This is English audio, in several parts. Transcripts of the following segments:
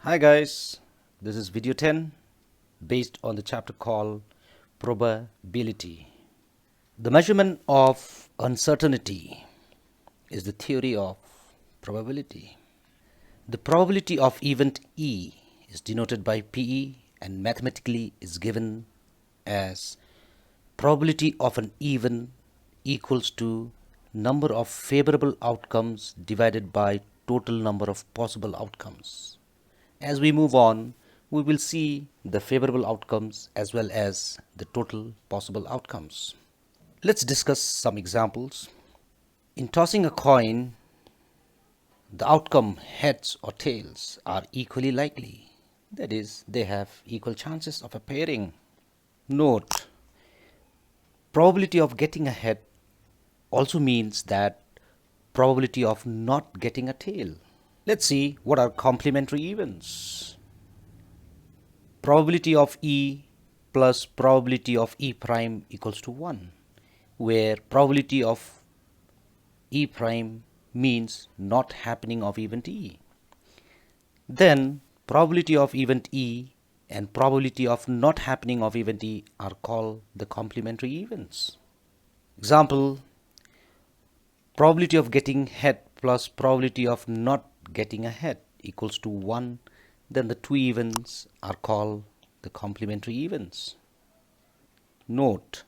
Hi guys, this is video 10 based on the chapter called Probability. The measurement of uncertainty is the theory of probability. The probability of event E is denoted by PE and mathematically is given as probability of an event equals to number of favorable outcomes divided by total number of possible outcomes. As we move on, we will see the favorable outcomes as well as the total possible outcomes. Let's discuss some examples. In tossing a coin, the outcome heads or tails are equally likely. That is, they have equal chances of appearing. Note, probability of getting a head also means that probability of not getting a tail. Let's see what are complementary events. Probability of E plus probability of E prime equals to 1, where probability of E prime means not happening of event E. Then probability of event E and probability of not happening of event E are called the complementary events. Example, probability of getting head plus probability of not getting a head equals to 1, then the two events are called the complementary events. Note,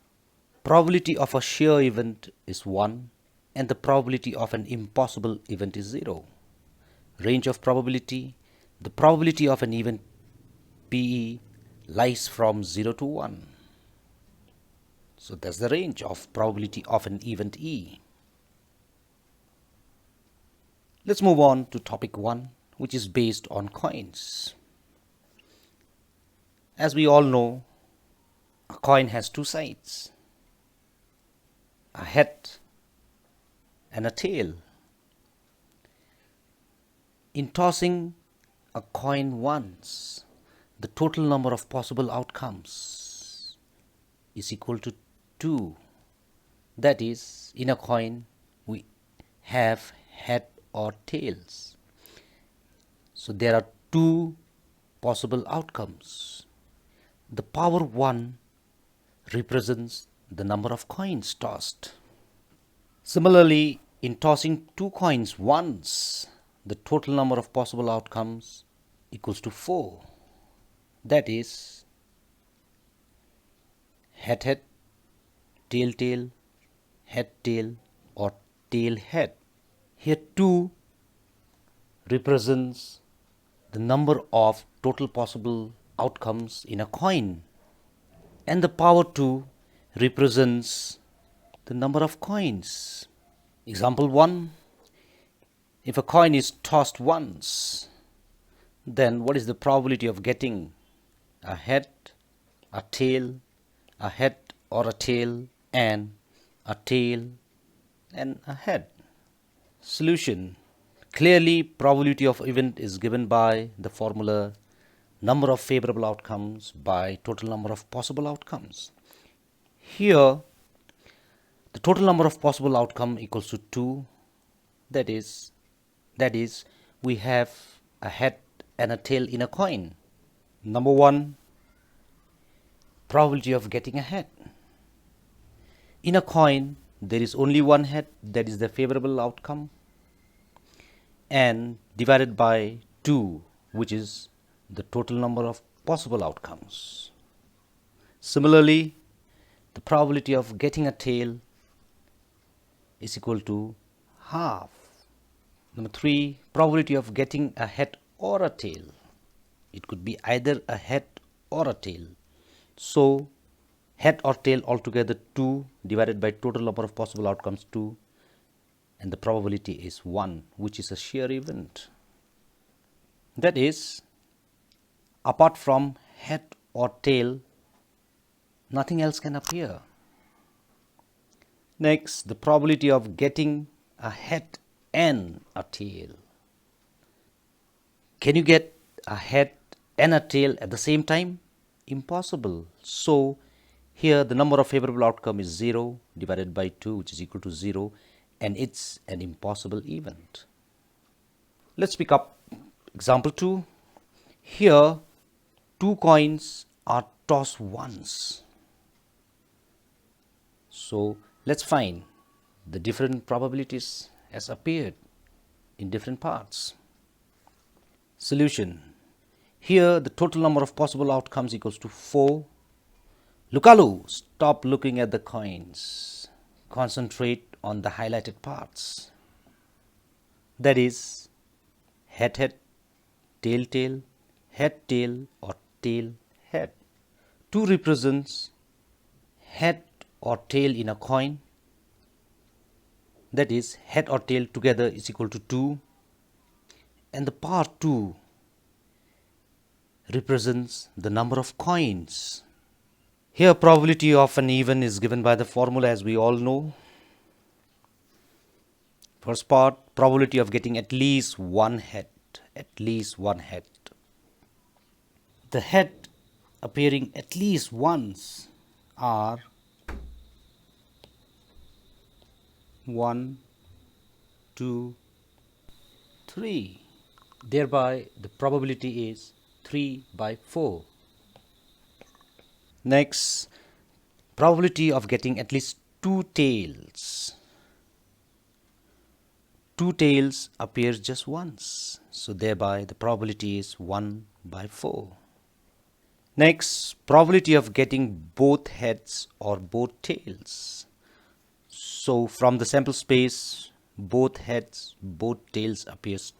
probability of a sure event is 1 and the probability of an impossible event is 0. Range of probability, the probability of an event PE lies from 0 to 1. So that's the range of probability of an event E. Let's move on to topic 1, which is based on coins. As we all know, a coin has two sides, a head and a tail. In tossing a coin once, the total number of possible outcomes is equal to 2. That is, in a coin we have head or tails. So there are two possible outcomes. The power 1 represents the number of coins tossed. Similarly, in tossing two coins once, the total number of possible outcomes equals to 4. That is, head head, tail tail, head tail, or tail head. Here 2 represents the number of total possible outcomes in a coin, and the power 2 represents the number of coins. Example 1, if a coin is tossed once, then what is the probability of getting a head, a tail, a head or a tail, and a tail and a head? Solution. Clearly, probability of event is given by the formula number of favorable outcomes by total number of possible outcomes. Here, the total number of possible outcome equals to 2. That is, we have a head and a tail in a coin. Number 1, probability of getting a head. In a coin, there is only one head, that is the favorable outcome, and divided by 2, which is the total number of possible outcomes. Similarly, the probability of getting a tail is equal to half. Number 3, probability of getting a head or a tail. It could be either a head or a tail. So head or tail altogether 2 divided by total number of possible outcomes 2, and the probability is 1, which is a sheer event. That is, apart from head or tail, nothing else can appear. Next, the probability of getting a head and a tail. Can you get a head and a tail at the same time? Impossible. So here the number of favorable outcome is 0 divided by 2, which is equal to 0, and it's an impossible event. Let's pick up example 2. Here, two coins are tossed once. So let's find the different probabilities as appeared in different parts. Solution. Here the total number of possible outcomes equals to 4. Lukalu, stop looking at the coins. Concentrate on the highlighted parts. That is head head, tail tail, head tail or tail head. 2 represents head or tail in a coin. That is head or tail together is equal to 2. And the power 2 represents the number of coins. Here probability of an even is given by the formula, as we all know. First part, probability of getting at least one head. At least one head. The head appearing at least once are 1, 2, 3. Thereby the probability is 3 by 4. Next, probability of getting at least 2 tails. 2 tails appears just once, so thereby the probability is 1 by 4. Next, probability of getting both heads or both tails. So from the sample space, both heads, both tails appears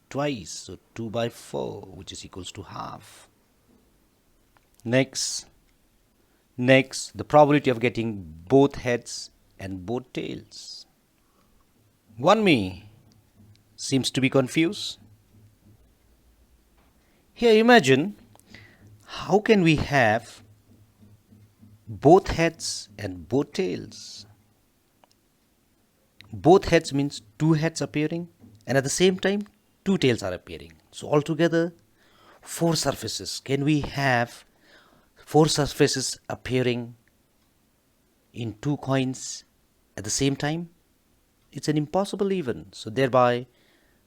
twice, so 2 by 4, which is equals to half. Next, the probability of getting both heads and both tails. One may seems to be confused. Here imagine, how can we have both heads and both tails? Both heads means 2 heads appearing, and at the same time 2 tails are appearing. So altogether 4 surfaces. Can we have 4 surfaces appearing in 2 coins at the same time? It's an impossible event. So thereby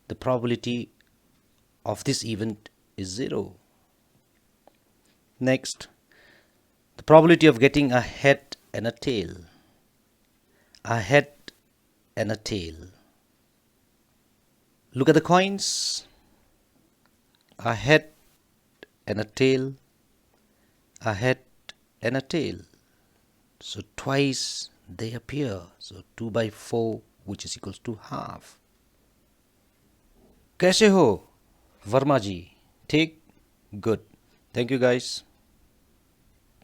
the probability of this event is 0. Next, the probability of getting a head and a tail. A head and a tail. Look at the coins. A head and a tail. A head and a tail. So twice they appear. So 2 by 4, which is equals to half. कैसे हो वर्मा जी? ठीक? Good. Thank you guys.